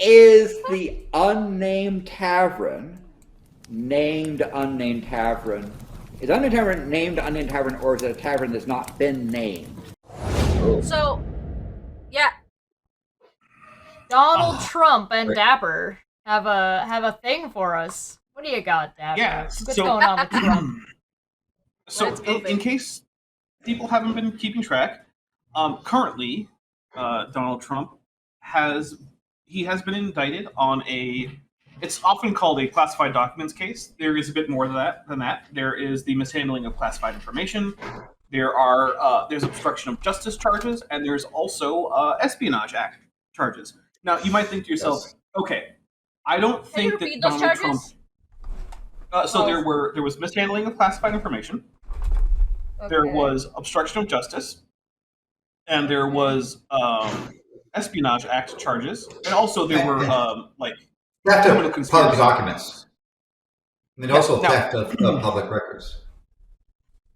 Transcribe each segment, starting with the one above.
Is the Unnamed Tavern named Unnamed Tavern? Is Unnamed Tavern named Unnamed Tavern, or is it a tavern that's not been named? So, yeah. Donald Trump and Dapper have a thing for us. What do you got, Dapper? Yeah, What's going on with Trump? So, in case people haven't been keeping track, currently, Donald Trump has been indicted on it's often called a classified documents case. There is a bit more than that. There is the mishandling of classified information. There's obstruction of justice charges, and there's also Espionage Act charges. Now, you might think to yourself, okay, I don't think that Donald Trump. There was mishandling of classified information. Okay. There was obstruction of justice, and there was Espionage Act charges, and also there were theft of public documents. I mean, also theft of public records.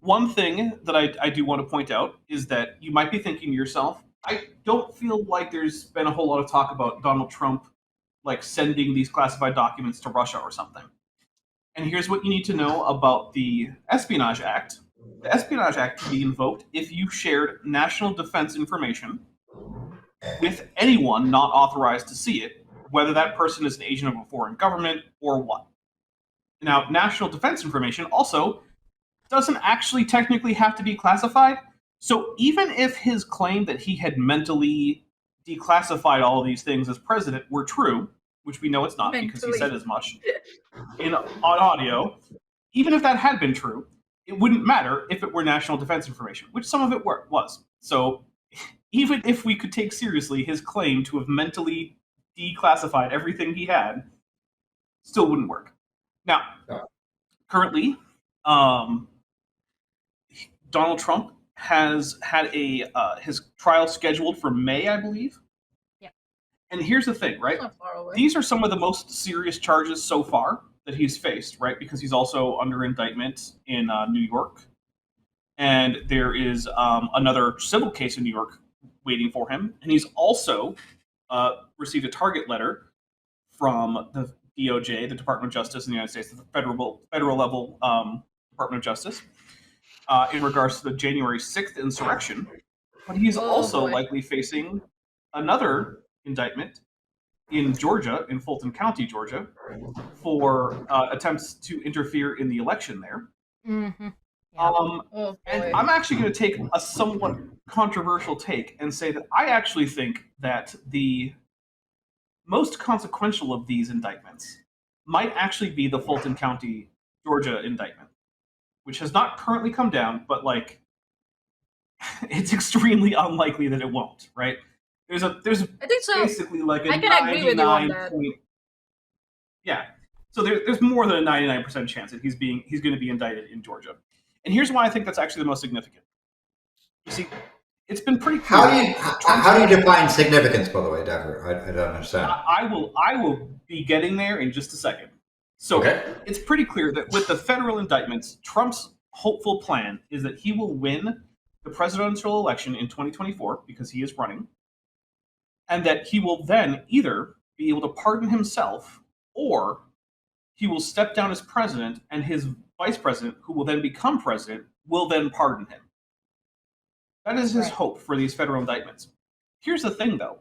One thing that I do want to point out is that you might be thinking to yourself, I don't feel like there's been a whole lot of talk about Donald Trump sending these classified documents to Russia or something. And here's what you need to know about the Espionage Act. The Espionage Act can be invoked if you shared national defense information with anyone not authorized to see it, whether that person is an agent of a foreign government or what. Now, national defense information also doesn't actually technically have to be classified. So even if his claim that he had mentally declassified all of these things as president were true, which we know it's not because he said as much on audio, even if that had been true, it wouldn't matter if it were national defense information, which some of it was. So even if we could take seriously his claim to have mentally declassified everything he had, still wouldn't work. Now, currently, Donald Trump has had his trial scheduled for May, I believe. Yeah. And here's the thing, right? These are some of the most serious charges so far that he's faced, right? Because he's also under indictment in New York. And there is another civil case in New York waiting for him. And he's also received a target letter from the DOJ, the Department of Justice in the United States, the federal level Department of Justice, in regards to the January 6th insurrection. But he's also likely facing another indictment in Georgia, in Fulton County, Georgia, for attempts to interfere in the election there. Mm-hmm. Yeah. And I'm actually going to take a somewhat controversial take and say that I actually think that the most consequential of these indictments might actually be the Fulton County, Georgia indictment, which has not currently come down, but it's extremely unlikely that it won't, right? There's I think so. Basically like a I can agree with you on that. Yeah. So there's more than a 99% chance that he's going to be indicted in Georgia. And here's why I think that's actually the most significant. You see, it's been pretty clear. How do you define significance, by the way, Dapper? I don't understand. I will be getting there in just a second. So It's pretty clear that with the federal indictments, Trump's hopeful plan is that he will win the presidential election in 2024 because he is running, and that he will then either be able to pardon himself or he will step down as president and his vice president, who will then become president, will then pardon him. That is his hope for these federal indictments. Here's the thing, though.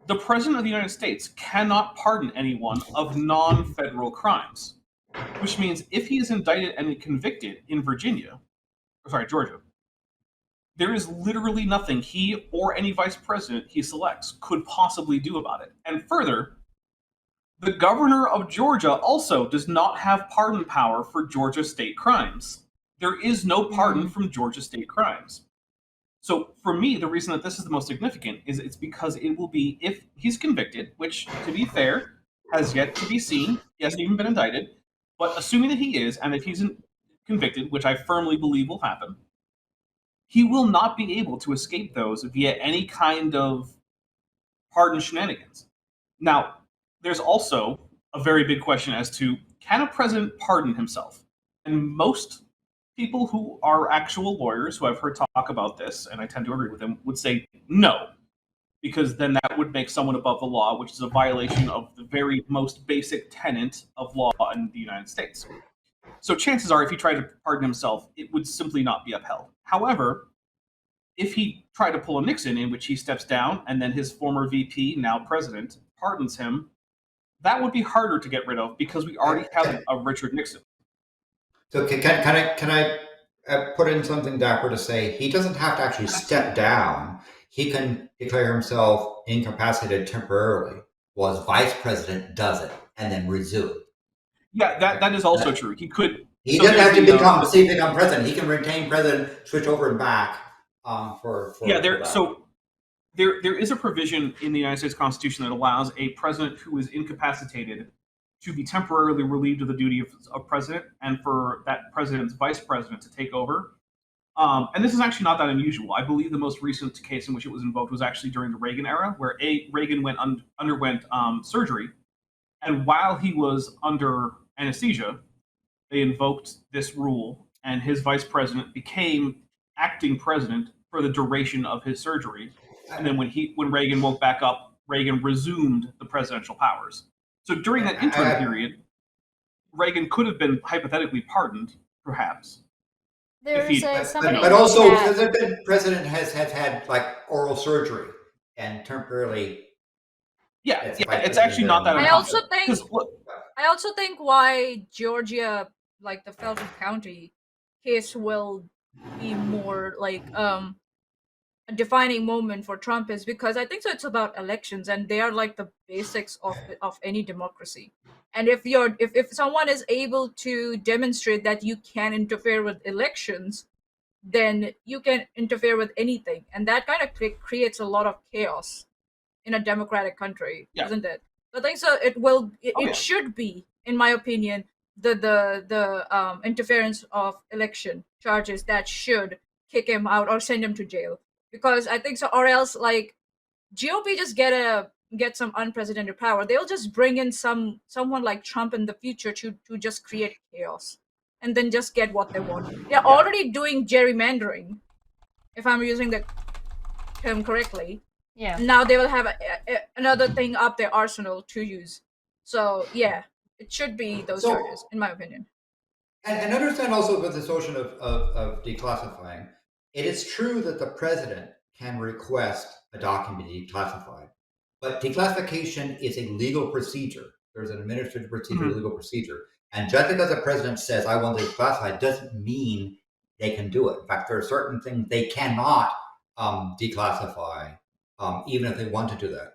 The President of the United States cannot pardon anyone of non-federal crimes, which means if he is indicted and convicted in Georgia, there is literally nothing he or any vice president he selects could possibly do about it. And further, the governor of Georgia also does not have pardon power for Georgia state crimes. There is no pardon from Georgia state crimes. So for me, the reason that this is the most significant is it's because it will be, if he's convicted, which, to be fair, has yet to be seen. He hasn't even been indicted. But assuming that he is, and if he's convicted, which I firmly believe will happen, he will not be able to escape those via any kind of pardon shenanigans. Now, there's also a very big question as to, can a president pardon himself? And most people who are actual lawyers who I've heard talk about this, and I tend to agree with them, would say no. because then that would make someone above the law, which is a violation of the very most basic tenet of law in the United States. So chances are, if he tried to pardon himself, it would simply not be upheld. However, if he tried to pull a Nixon, in which he steps down and then his former VP, now president, pardons him, that would be harder to get rid of because we already have a Richard Nixon. So can I put in something dapper to say he doesn't have to actually step down. He can declare himself incapacitated temporarily, while his vice president does it and then resume. Yeah, that is also true. He could. He doesn't have to become president. He can retain president, switch over and back. There is a provision in the United States Constitution that allows a president who is incapacitated to be temporarily relieved of the duty of president, and for that president's vice president to take over. And this is actually not that unusual. I believe the most recent case in which it was invoked was actually during the Reagan era, where Reagan underwent surgery, and while he was under anesthesia, they invoked this rule, and his vice president became acting president for the duration of his surgery. And then when Reagan woke back up, Reagan resumed the presidential powers. So during that interim period, Reagan could have been hypothetically pardoned, perhaps. But also, the president has had like oral surgery and temporarily. Yeah, it's actually not that. I also think why Georgia, like the Felton County case, will be more like a defining moment for Trump is because I think so. It's about elections, and they are like the basics of any democracy. And if someone is able to demonstrate that you can interfere with elections, then you can interfere with anything, and that kind of creates a lot of chaos in a democratic country, isn't it? So I think so. It should be, in my opinion, the interference of election charges that should kick him out or send him to jail, because I think so. Or else, like GOP just get some unprecedented power. They'll just bring in someone like Trump in the future to just create chaos, and then just get what they want. They're already doing gerrymandering, if I'm using the term correctly. Yeah. Now they will have another thing up their arsenal to use. So yeah, it should be those charges, in my opinion. And understand also with this notion of declassifying, it is true that the president can request a document be declassified, but declassification is a legal procedure. There's an administrative procedure, legal procedure. And just because the president says, I want to declassify, doesn't mean they can do it. In fact, there are certain things they cannot declassify, even if they want to do that.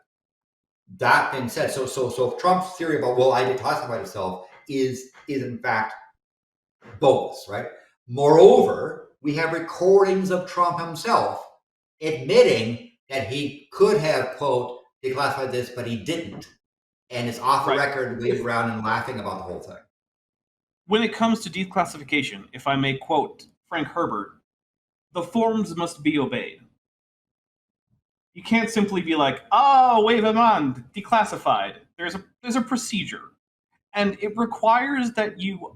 That being said, so Trump's theory about, well, I declassified itself is in fact bogus, right? Moreover, we have recordings of Trump himself admitting that he could have, quote, declassified this, but he didn't. And it's off the record, waving around and laughing about the whole thing. When it comes to declassification, if I may quote Frank Herbert, the forms must be obeyed. You can't simply be like, oh, wave them on, declassified. There's a procedure. And it requires that you,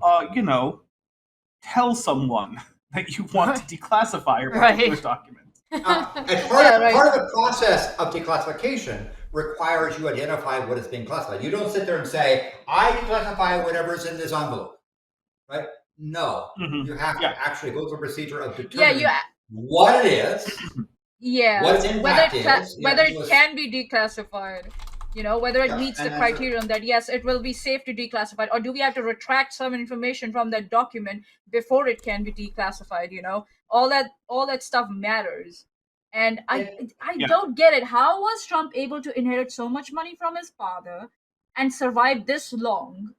tell someone that you want to declassify your particular document. And part of the process of declassification requires you identify what is being classified. You don't sit there and say, I declassify whatever's in this envelope, right? No, you have to actually go through a procedure of determining what it is, what its impact is, whether it can be declassified, whether it meets the criterion that yes, it will be safe to declassify, or do we have to retract some information from that document before it can be declassified? All that stuff matters. And I don't get it. How was Trump able to inherit so much money from his father and survive this long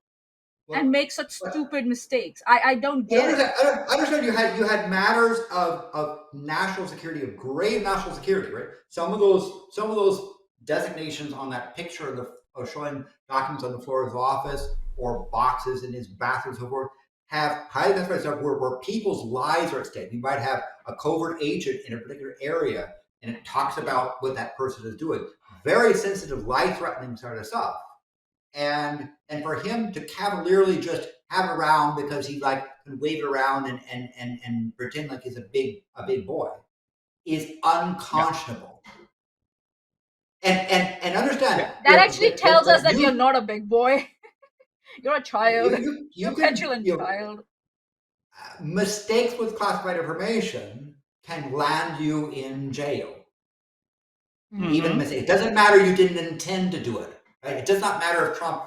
and make such stupid mistakes? I don't get it. I understand you had matters of national security, of grave national security, right? Some of those designations on that picture of showing documents on the floor of his office or boxes in his bathroom and so forth have highly classified stuff where people's lives are at stake. You might have a covert agent in a particular area, and it talks about what that person is doing. Very sensitive, life-threatening sort of stuff. And for him to cavalierly just have it around because he can wave it around and pretend like he's a big boy is unconscionable. And understand That actually tells us that you're not a big boy. You're a child. You're a petulant child. Mistakes with classified information can land you in jail. Even mistakes. It doesn't matter you didn't intend to do it. Right? It does not matter if Trump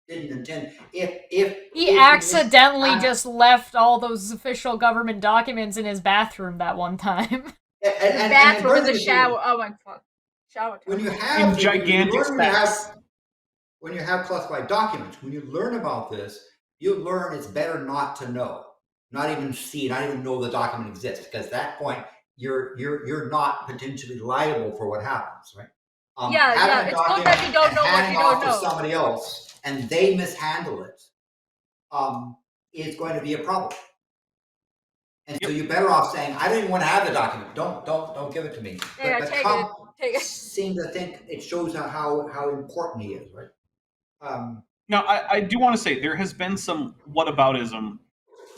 didn't intend. If he accidentally just left all those official government documents in his bathroom that one time. And bathroom in the shower. Oh my fuck. Shower. When you have in gigantic specs. When you have classified documents, when you learn about this, you learn it's better not to know, not even see, not even know the document exists, because at that point you're not potentially liable for what happens, right? It's good that you don't know what you don't know. To somebody else and they mishandle it, is going to be a problem. And so you're better off saying, I don't even want to have the document. Don't give it to me. Yeah, but take Trump it. seems to think it shows how important he is, right? Now, I do want to say there has been some whataboutism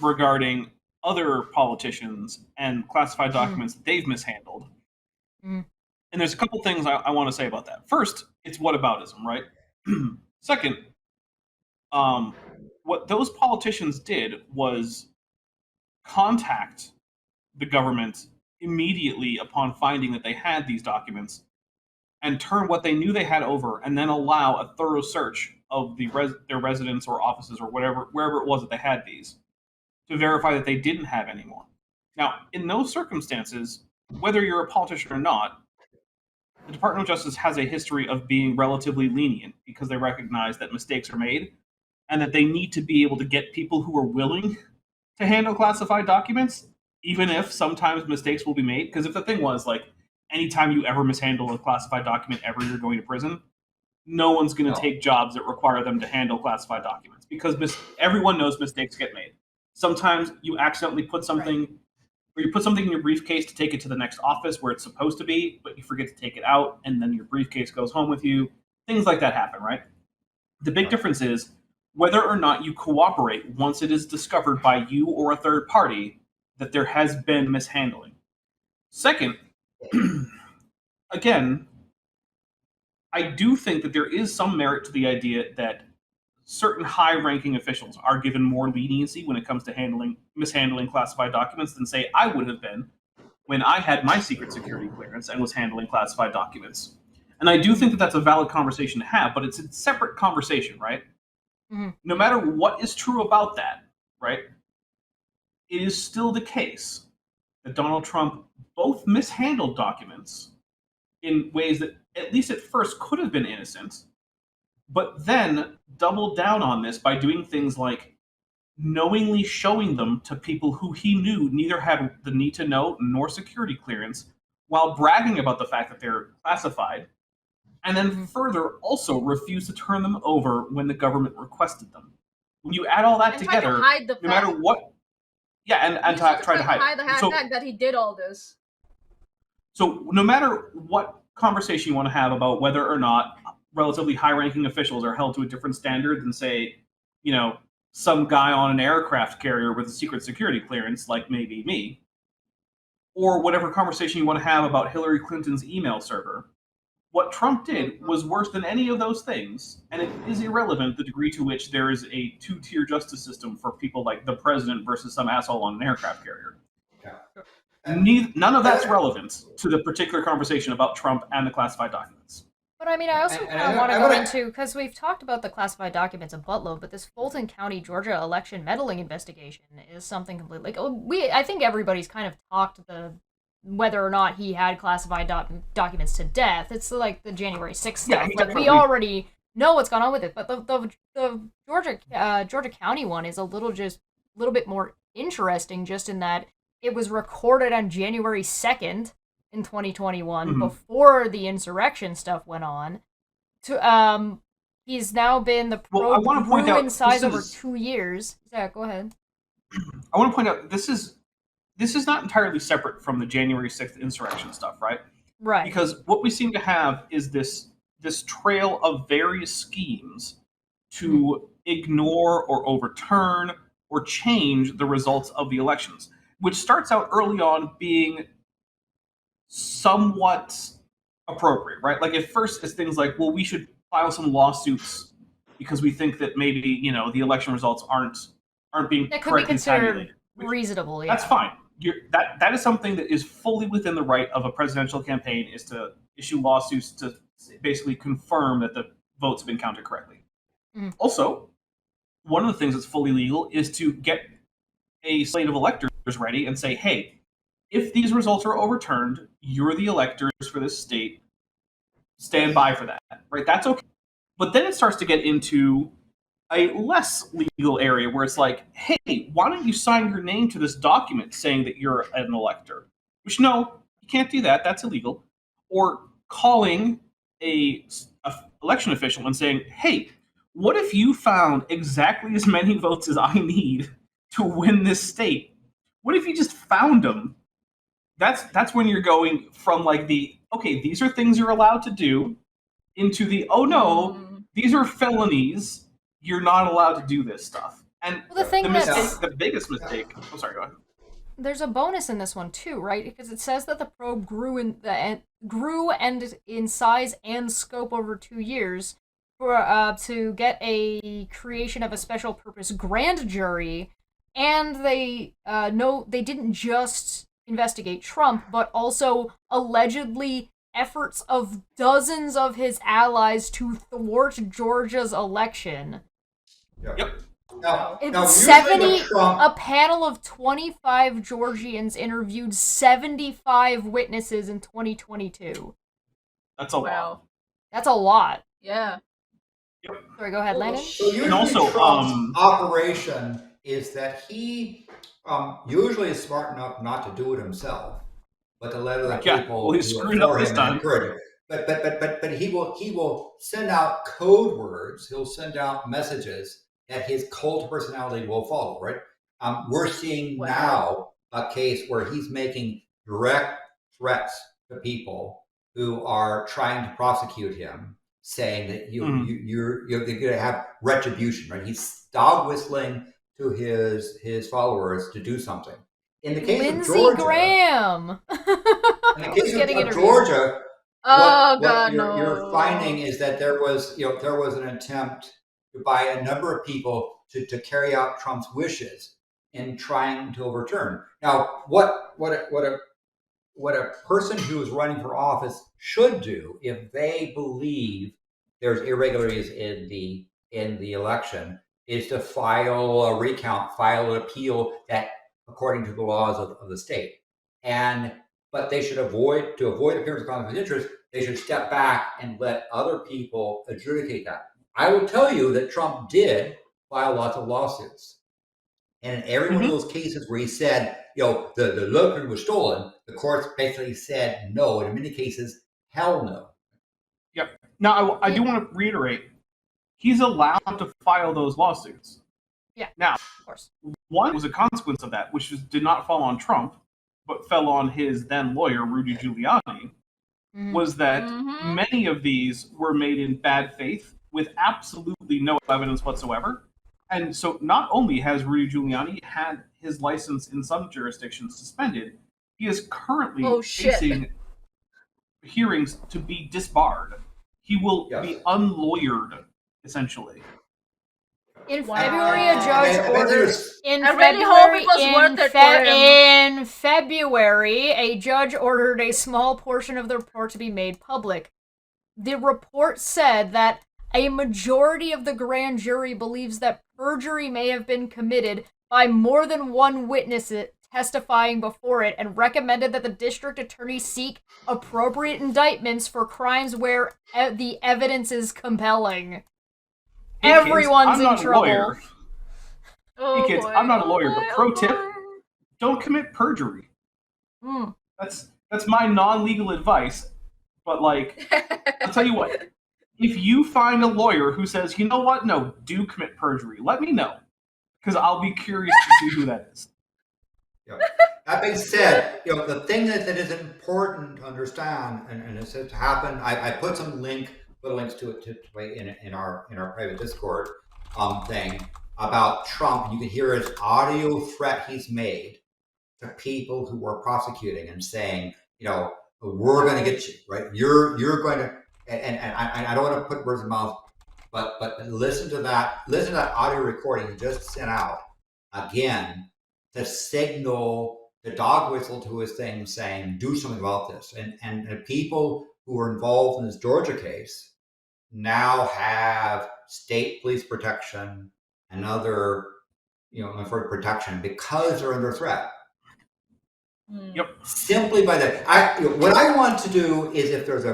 regarding other politicians and classified documents that they've mishandled. And there's a couple things I want to say about that. First, it's whataboutism, right? Second, what those politicians did was contact the government immediately upon finding that they had these documents and turn what they knew they had over and then allow a thorough search of their residence or offices or wherever it was that they had these to verify that they didn't have any more. Now, in those circumstances, whether you're a politician or not, the Department of Justice has a history of being relatively lenient because they recognize that mistakes are made and that they need to be able to get people who are willing to handle classified documents, even if sometimes mistakes will be made. Because if the thing was, like, anytime you ever mishandle a classified document ever, you're going to prison, no one's going to take jobs that require them to handle classified documents because everyone knows mistakes get made. Sometimes you accidentally put something, or you put something in your briefcase to take it to the next office where it's supposed to be, but you forget to take it out, and then your briefcase goes home with you. Things like that happen, right? The big difference is whether or not you cooperate once it is discovered by you or a third party that there has been mishandling. Second, again, I do think that there is some merit to the idea that certain high-ranking officials are given more leniency when it comes to mishandling classified documents than, say, I would have been when I had my secret security clearance and was handling classified documents. And I do think that that's a valid conversation to have, but it's a separate conversation, right? No matter what is true about that, right, it is still the case that Donald Trump both mishandled documents in ways that, at least at first, could have been innocent, but then doubled down on this by doing things like knowingly showing them to people who he knew neither had the need to know nor security clearance, while bragging about the fact that they're classified, and then further also refused to turn them over when the government requested them. When you add all that and together, to hide the no matter what... Yeah, and try to hide the fact that he did all this. So no matter what conversation you want to have about whether or not relatively high-ranking officials are held to a different standard than, say, some guy on an aircraft carrier with a secret security clearance, like maybe me, or whatever conversation you want to have about Hillary Clinton's email server, what Trump did was worse than any of those things, and it is irrelevant the degree to which there is a two-tier justice system for people like the president versus some asshole on an aircraft carrier. None of that's relevant to the particular conversation about Trump and the classified documents. But I mean, I also kind of want to go into, because we've talked about the classified documents in buttload, but this Fulton County, Georgia election meddling investigation is something completely I think everybody's kind of talked whether or not he had classified documents to death. It's like the January 6th stuff. Like, we already know what's going on with it, but the Georgia County one is a little bit more interesting, just in that it was recorded on January 2nd in 2021, before the insurrection stuff went on. He's now been the probe grew in size over 2 years. Yeah, go ahead. I want to point out this is not entirely separate from the January 6th insurrection stuff, right? Right. Because what we seem to have is this trail of various schemes to ignore or overturn or change the results of the elections, which starts out early on being somewhat appropriate, right? Like at first it's things like, well, we should file some lawsuits because we think that maybe the election results aren't being That could be correctly considered tabulated. reasonable. Yeah, That's fine. That is something that is fully within the right of a presidential campaign, is to issue lawsuits to basically confirm that the votes have been counted correctly. Mhm. Also, one of the things that's fully legal is to get a slate of electors ready and say, hey, if these results are overturned, you're the electors for this state. Stand by for that, right? That's okay. But then it starts to get into a less legal area where it's like, hey, why don't you sign your name to this document saying that you're an elector? Which, no, you can't do that. That's illegal. Or calling a election official and saying, hey, what if you found exactly as many votes as I need to win this state? What if you just found them? That's when you're going from like the, okay, these are things you're allowed to do, into the, oh no, these are felonies. You're not allowed to do this stuff. And the biggest mistake. Oh, sorry, go ahead. There's a bonus in this one too, right? Because it says that the probe grew in size and scope over 2 years for to get a creation of a special purpose grand jury, and they didn't just investigate Trump, but also allegedly efforts of dozens of his allies to thwart Georgia's election. Yep. Now, 70, a panel of 25 Georgians interviewed 75 witnesses in 2022. That's a lot. That's a lot. Yeah. Yep. Sorry, go ahead, Landon. So usually And also, Trump's operation is that he usually is smart enough not to do it himself, but to let other people well, he screwed up this time. But he will send out code words. He'll send out messages that his cult personality will follow. Right? We're seeing now a case where he's making direct threats to people who are trying to prosecute him, saying that you're going to have retribution. Right? He's dog whistling to his followers to do something. In the case Lindsey of Georgia, Graham. in the case of Georgia, what you're finding is that there was an attempt by a number of people to carry out Trump's wishes in trying to overturn. Now, what a person who is running for office should do, if they believe there's irregularities in the election, is to file a recount, file an appeal that according to the laws of the state. But they should avoid appearance of conflict of interest. They should step back and let other people adjudicate that. I will tell you that Trump did file lots of lawsuits. And in every one of those cases where he said, the election was stolen, the courts basically said no, and in many cases, hell no. Yep. Now, I do want to reiterate, he's allowed to file those lawsuits. Yeah. Now, of course. One was a consequence of that, which did not fall on Trump, but fell on his then lawyer, Rudy Giuliani, was that many of these were made in bad faith with absolutely no evidence whatsoever. And so not only has Rudy Giuliani had his license in some jurisdictions suspended, he is currently facing hearings to be disbarred. He will be unlawyered, essentially. In February, a judge ordered. In February, a judge ordered a small portion of the report to be made public. The report said that a majority of the grand jury believes that perjury may have been committed by more than one witness testifying before it, and recommended that the district attorney seek appropriate indictments for crimes where the evidence is compelling. Hey, Everyone's kids, in trouble. Hey kids, I'm not a lawyer, but pro tip, don't commit perjury. That's my non-legal advice. But I'll tell you what, if you find a lawyer who says, you know what, no, do commit perjury, let me know. Because I'll be curious to see who that is. Yeah. That being said, the thing that is important to understand, and it's to happen, I put some links to it in our private Discord thing about Trump. You can hear his audio threat he's made to people who were prosecuting and saying, we're going to get you, right? You're going to, and I don't want to put words in mouth, but listen to that audio recording he just sent out again to signal the dog whistle to his thing saying, do something about this. And the people who are involved in this Georgia case now have state police protection and other, for protection because they're under threat. Yep. Simply by that. What I want to do is, if there's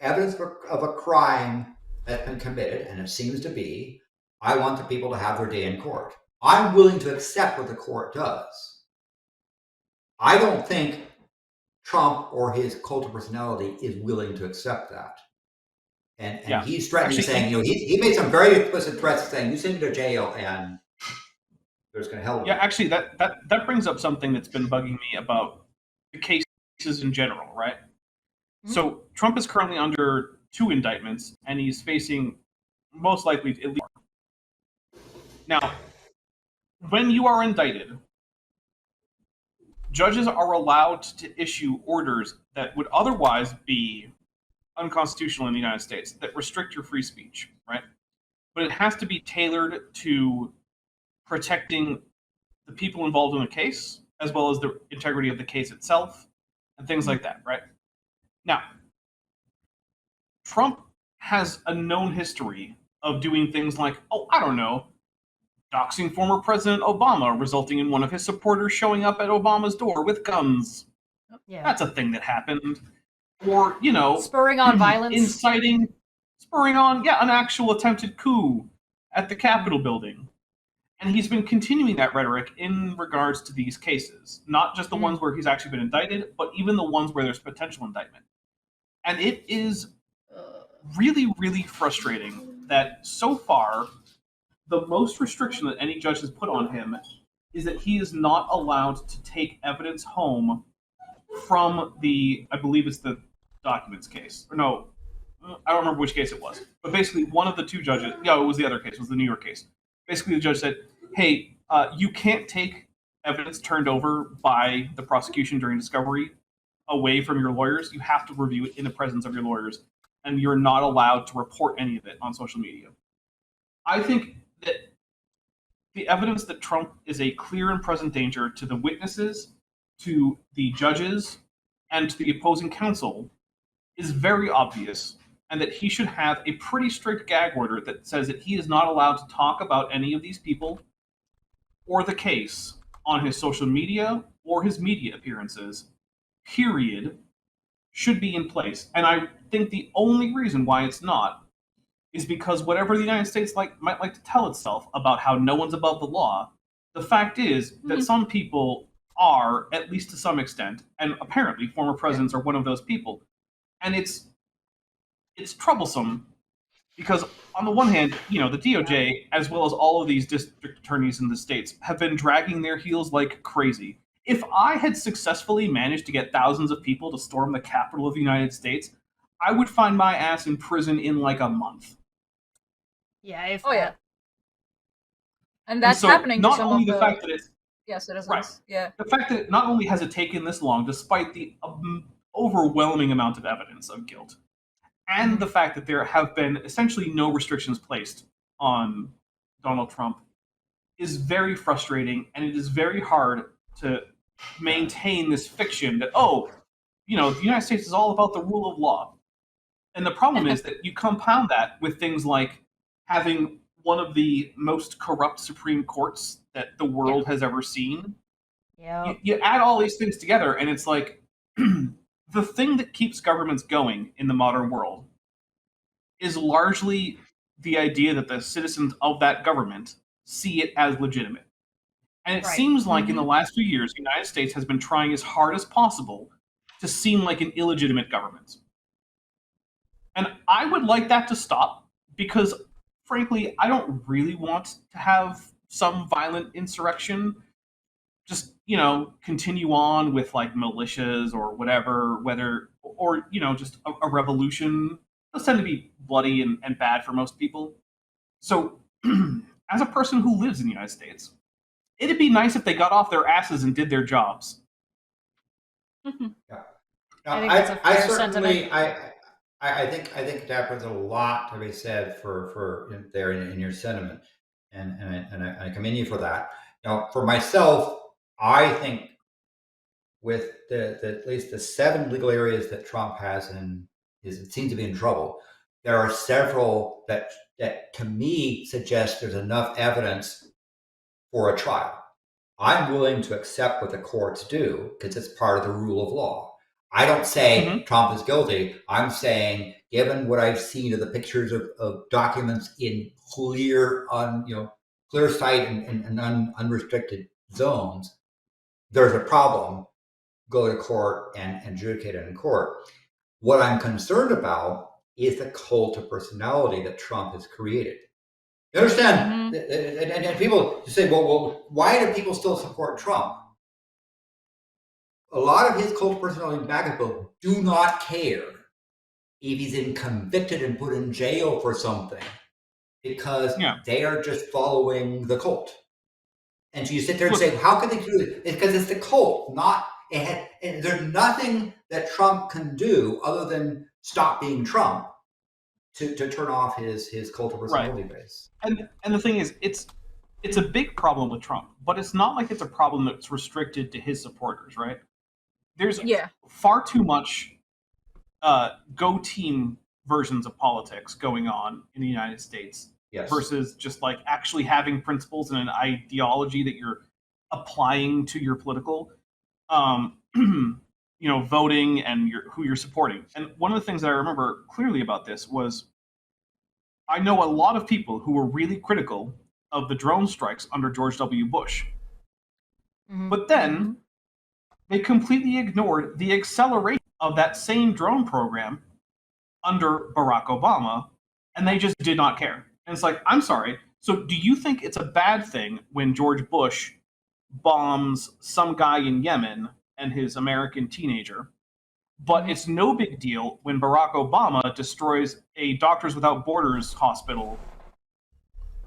evidence of a crime that's been committed, and it seems to be, I want the people to have their day in court. I'm willing to accept what the court does. I don't think Trump or his cult of personality is willing to accept that. And he's threatening, saying, he made some very explicit threats saying, you send me to jail and there's going to help. Yeah, actually, that brings up something that's been bugging me about the cases in general, right? Mm-hmm. So Trump is currently under 2 indictments, and he's facing most likely at least. Now, when you are indicted, judges are allowed to issue orders that would otherwise be unconstitutional in the United States that restrict your free speech, right? But it has to be tailored to protecting the people involved in the case, as well as the integrity of the case itself, and things like that, right? Now, Trump has a known history of doing things like, doxing former President Obama, resulting in one of his supporters showing up at Obama's door with guns. Yeah. That's a thing that happened. Or, spurring on violence. Spurring on, an actual attempted coup at the Capitol building. And he's been continuing that rhetoric in regards to these cases. Not just the ones where he's actually been indicted, but even the ones where there's potential indictment. And it is really, really frustrating that so far, the most restriction that any judge has put on him is that he is not allowed to take evidence home from I believe it's the documents case. Or no, I don't remember which case it was. But basically, one of the 2 judges, it was the other case, it was the New York case. Basically, the judge said, hey, you can't take evidence turned over by the prosecution during discovery away from your lawyers. You have to review it in the presence of your lawyers, and you're not allowed to report any of it on social media. I think that the evidence that Trump is a clear and present danger to the witnesses, to the judges, and to the opposing counsel is very obvious, and that he should have a pretty strict gag order that says that he is not allowed to talk about any of these people or the case on his social media or his media appearances, period, should be in place. And I think the only reason why it's not is because whatever the United States might like to tell itself about how no one's above the law, the fact is that some people are, at least to some extent, and apparently former presidents are one of those people. And it's troublesome because, on the one hand, the DOJ, as well as all of these district attorneys in the states, have been dragging their heels like crazy. If I had successfully managed to get thousands of people to storm the Capitol of the United States, I would find my ass in prison in like a month. Yeah. And that's happening to some of the fact that it's citizens. Right. Yeah. The fact that not only has it taken this long, despite the overwhelming amount of evidence of guilt, and the fact that there have been essentially no restrictions placed on Donald Trump, is very frustrating, and it is very hard to maintain this fiction that, the United States is all about the rule of law. And the problem is that you compound that with things like having one of the most corrupt Supreme Courts that the world has ever seen. Yeah. You add all these things together, and it's like the thing that keeps governments going in the modern world is largely the idea that the citizens of that government see it as legitimate. And it seems like in the last few years, the United States has been trying as hard as possible to seem like an illegitimate government. And I would like that to stop because, frankly, I don't really want to have some violent insurrection just, continue on with like militias or whatever, or just a revolution. Those tend to be bloody and bad for most people. So as a person who lives in the United States, it'd be nice if they got off their asses and did their jobs. Yeah. I think that's a fair sentiment. I think there's a lot to be said for in your sentiment, and I commend you for that. For myself, I think with at least the 7 legal areas that Trump has it seems to be in trouble. There are several that to me suggest there's enough evidence for a trial. I'm willing to accept what the courts do because it's part of the rule of law. I don't say Trump is guilty. I'm saying, given what I've seen of the pictures of documents in clear sight and unrestricted zones, there's a problem. Go to court and adjudicate it in court. What I'm concerned about is the cult of personality that Trump has created. You understand? And people say, well, why do people still support Trump? A lot of his cult of personality MAGA people do not care if he's been convicted and put in jail for something because they are just following the cult. And so you sit there and say, how can they do it? It's because it's the cult, and there's nothing that Trump can do other than stop being Trump to turn off his cult of personality base. And the thing is, it's a big problem with Trump, but it's not like it's a problem that's restricted to his supporters, right? There's far too much go team versions of politics going on in the United States versus just like actually having principles and an ideology that you're applying to your political voting and who you're supporting. And one of the things that I remember clearly about this was I know a lot of people who were really critical of the drone strikes under George W. Bush. But then they completely ignored the acceleration of that same drone program under Barack Obama, and they just did not care. And it's like, I'm sorry. So do you think it's a bad thing when George Bush bombs some guy in Yemen and his American teenager, but it's no big deal when Barack Obama destroys a Doctors Without Borders hospital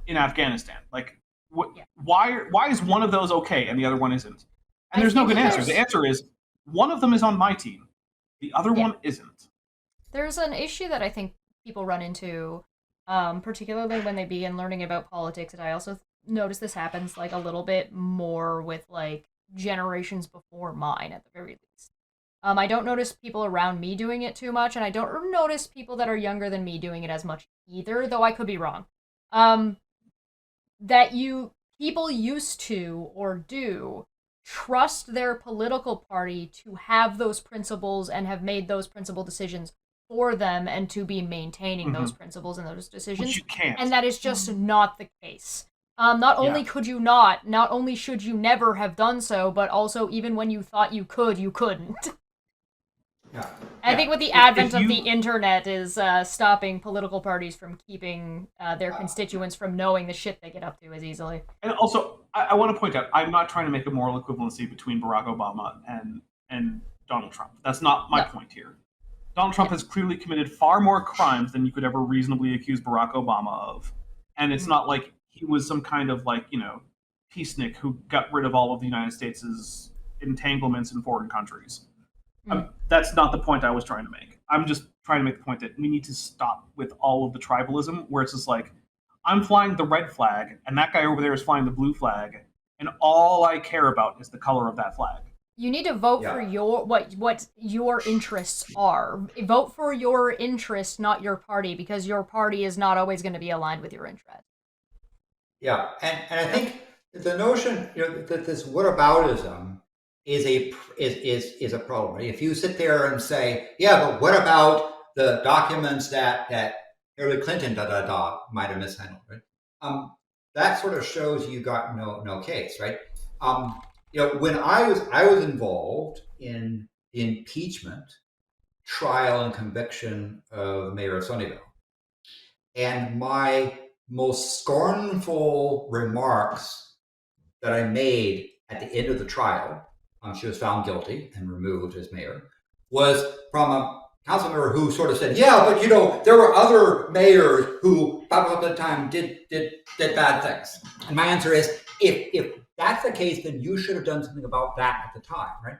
in Afghanistan? Like, why is one of those okay and the other one isn't? And there's no good answer. The answer is one of them is on my team, the other one isn't. There's an issue that I think people run into, particularly when they begin learning about politics, and I also notice this happens like a little bit more with like generations before mine at the very least. I don't notice people around me doing it too much, and I don't notice people that are younger than me doing it as much either, though I could be wrong. That people used to or do trust their political party to have those principles and have made those principle decisions for them and to be maintaining those principles and those decisions. Which you can't. And that is just not the case. Not only could you not only should you never have done so, but also even when you thought you could, you couldn't. I think with the advent of the internet is stopping political parties from keeping their constituents from knowing the shit they get up to as easily. And also, I want to point out, I'm not trying to make a moral equivalency between Barack Obama and Donald Trump. That's not my point here. Donald Trump has clearly committed far more crimes than you could ever reasonably accuse Barack Obama of. And it's not like he was some kind of peacenik who got rid of all of the United States' entanglements in foreign countries. That's not the point I was trying to make. I'm just trying to make the point that we need to stop with all of the tribalism where it's just like, I'm flying the red flag and that guy over there is flying the blue flag, and all I care about is the color of that flag. You need to vote for what your interests are. Vote for your interests, not your party, because your party is not always going to be aligned with your interests. Yeah, and I think the notion that this whataboutism is a problem. Right? If you sit there and say, but what about the documents that Hillary Clinton might have mishandled, right? That sort of shows you got no case, right? When I was involved in the impeachment trial and conviction of Mayor of Sunnyvale, and my most scornful remarks that I made at the end of the trial, she was found guilty and removed as mayor, was from a council member who sort of said, but there were other mayors who at the time did bad things. And my answer is, if that's the case, then you should have done something about that at the time, right?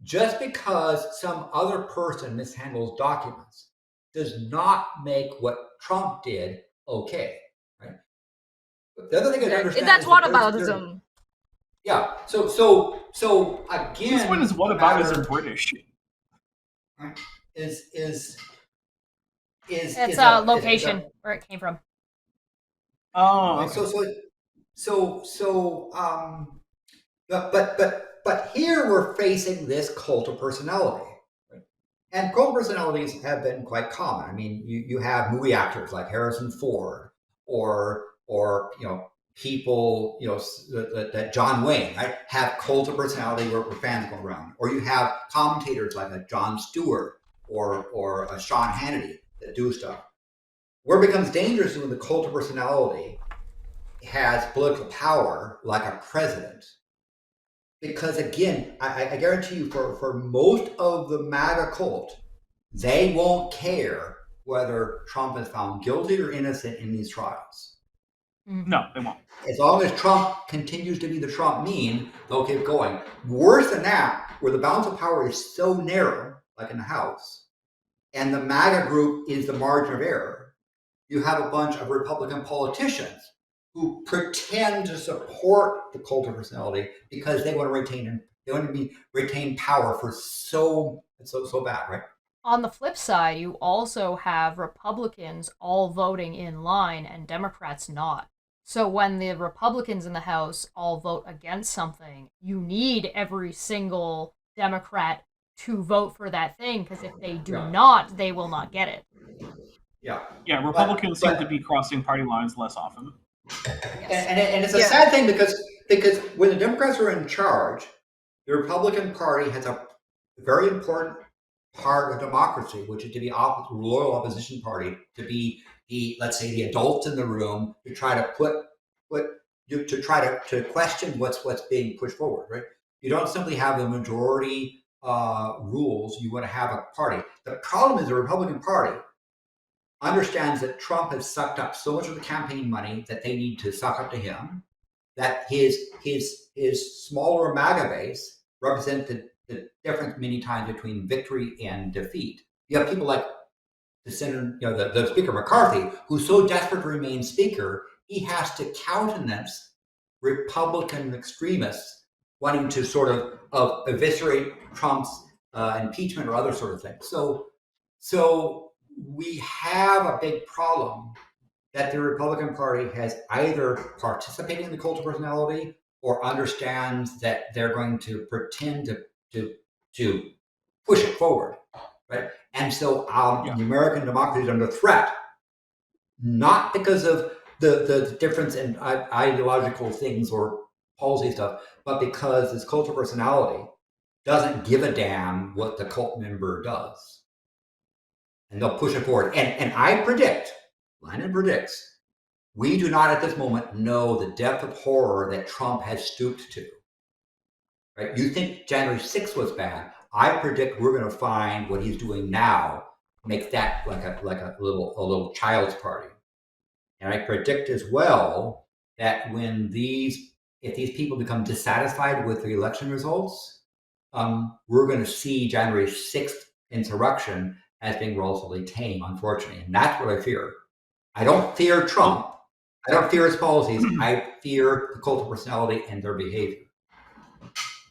just because some other person mishandles documents does not make what Trump did okay, right? But the other thing I understand that's is that whataboutism. Yeah. So again, this one is whataboutism British. Is It's a location where it came from. Oh, okay. But here we're facing this cult of personality. Right? And cult personalities have been quite common. I mean, you have movie actors like Harrison Ford or people, that John Wayne, right, have cult of personality where fans go around. Or you have commentators like a Jon Stewart or a Sean Hannity that do stuff. Where it becomes dangerous is when the cult of personality has political power, like a president. Because again, I guarantee you, for most of the MAGA cult, they won't care whether Trump is found guilty or innocent in these trials. No, they won't. As long as Trump continues to be the Trump mean, they'll keep going. Worse than that, where the balance of power is so narrow, like in the House, and the MAGA group is the margin of error, you have a bunch of Republican politicians who pretend to support the cult of personality because they want to retain power for so bad, right? On the flip side, you also have Republicans all voting in line and Democrats not. So when the Republicans in the House all vote against something, you need every single Democrat to vote for that thing, because if they do not, they will not get it. Yeah, Republicans seem to be crossing party lines less often. And it's a sad thing because when the Democrats are in charge, the Republican Party has a very important part of democracy, which is to be loyal opposition party, to be let's say the adults in the room, to try to question what's being pushed forward, right? You don't simply have the majority rules. You want to have a party. The problem is the Republican Party understands that Trump has sucked up so much of the campaign money that they need to suck up to him, that his smaller MAGA base represent the difference many times between victory and defeat. You have people like the Senator, the Speaker McCarthy, who's so desperate to remain Speaker, he has to countenance Republican extremists wanting to sort of eviscerate Trump's impeachment or other sort of things. So we have a big problem that the Republican Party has either participated in the cult of personality or understands that they're going to pretend to push it forward, right? And so the American democracy is under threat, not because of the difference in ideological things or policy stuff, but because this cult of personality doesn't give a damn what the cult member does. And they'll push it forward. And I predict, Lennon predicts, we do not at this moment know the depth of horror that Trump has stooped to. Right? You think January 6th was bad. I predict we're going to find what he's doing now makes that like a little child's party. And I predict as well that if these people become dissatisfied with the election results, we're going to see January 6th insurrection as being relatively tame, unfortunately. And that's what I fear. I don't fear Trump. I don't fear his policies. I fear the cult of personality and their behavior.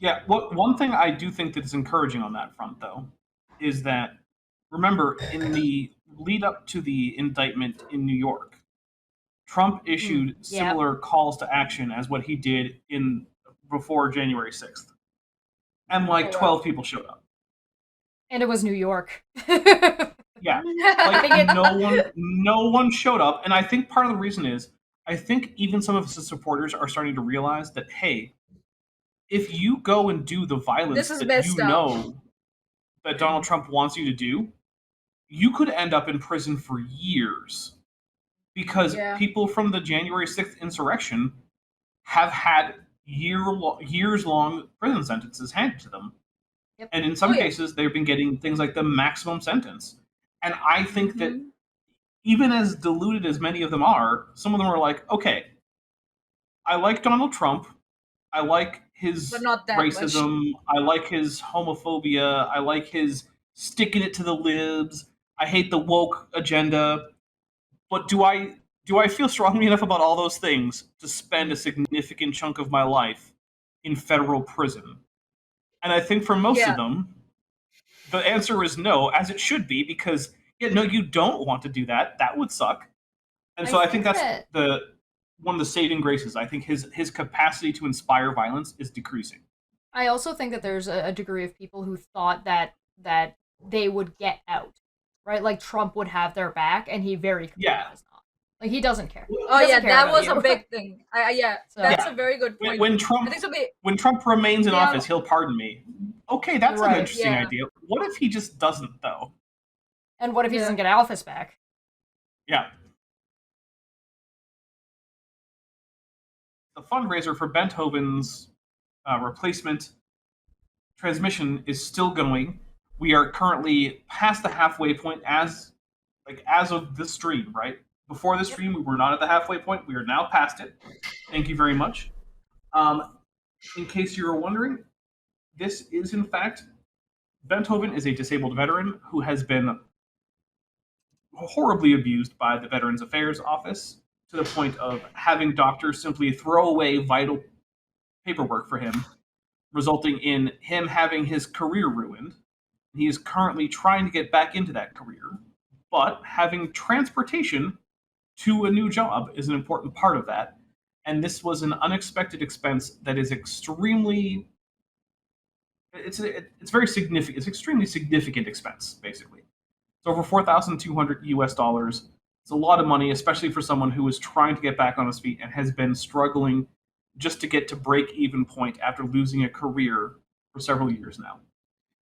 Yeah, one thing I do think that is encouraging on that front, though, is that, remember, in the lead up to the indictment in New York, Trump issued similar calls to action as what he did before January 6th. And 12 people showed up. And it was New York. Yeah. No one showed up. And I think part of the reason is, I think even some of his supporters are starting to realize that, hey, if you go and do the violence that Donald Trump wants you to do, you could end up in prison for years. Because people from the January 6th insurrection have had years-long prison sentences handed to them. Yep. And in some cases, they've been getting things like the maximum sentence. And I think that even as diluted as many of them are, some of them are like, okay, I like Donald Trump. I like his But not that racism. I like his homophobia. I like his sticking it to the libs. I hate the woke agenda. But do I feel strongly enough about all those things to spend a significant chunk of my life in federal prison? And I think for most of them, the answer is no, as it should be, because no, you don't want to do that. That would suck. And so I think that's one of the saving graces. I think his capacity to inspire violence is decreasing. I also think that there's a degree of people who thought that they would get out, right? Like Trump would have their back, and he very clearly does not. Like he doesn't care. That was a big thing. That's a very good point. When Trump remains in office, he'll pardon me. Okay, that's an interesting idea. What if he just doesn't, though? And what if he doesn't get office back? Yeah. The fundraiser for Beethoven's replacement transmission is still going. We are currently past the halfway point as of this stream, right? Before this stream, we were not at the halfway point. We are now past it. Thank you very much. In case you were wondering, this is, in fact, Beethoven is a disabled veteran who has been horribly abused by the Veterans Affairs Office to the point of having doctors simply throw away vital paperwork for him, resulting in him having his career ruined. He is currently trying to get back into that career, but having transportation to a new job is an important part of that. And this was an unexpected expense that is extremely very significant. It's extremely significant expense, basically. It's over $4,200 US. It's a lot of money, especially for someone who is trying to get back on his feet and has been struggling just to get to break-even point after losing a career for several years now.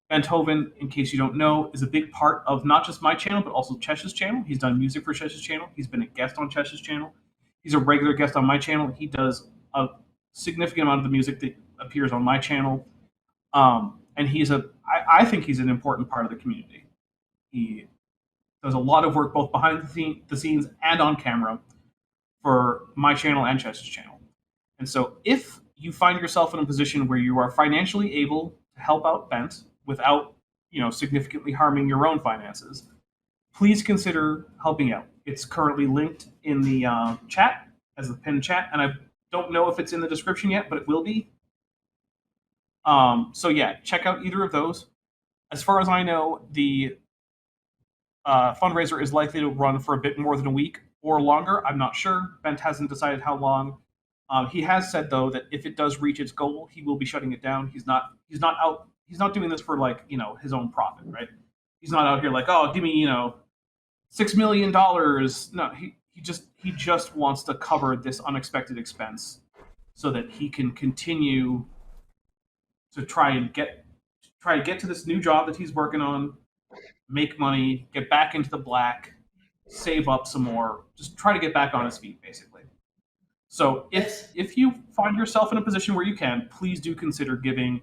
Beethoven, in case you don't know, is a big part of not just my channel, but also Chesh's channel. He's done music for Chesh's channel. He's been a guest on Chesh's channel. He's a regular guest on my channel. He does a significant amount of the music that appears on my channel. And I think he's an important part of the community. He does a lot of work both behind the scenes and on camera for my channel and Chesh's channel. And so if you find yourself in a position where you are financially able to help out Bent without, significantly harming your own finances, please consider helping out. It's currently linked in the chat as the pinned chat, and I don't know if it's in the description yet, but it will be. So yeah, check out either of those. As far as I know, the fundraiser is likely to run for a bit more than a week or longer. I'm not sure. Bent hasn't decided how long. He has said, though, that if it does reach its goal, he will be shutting it down. He's not doing this for his own profit, right? He's not out here like, oh, give me, $6 million. No, he just wants to cover this unexpected expense so that he can continue to try to get to this new job that he's working on, make money, get back into the black, save up some more, just try to get back on his feet, basically. So if you find yourself in a position where you can, please do consider giving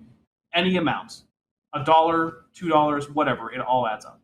any amount, $1, $2, whatever, it all adds up.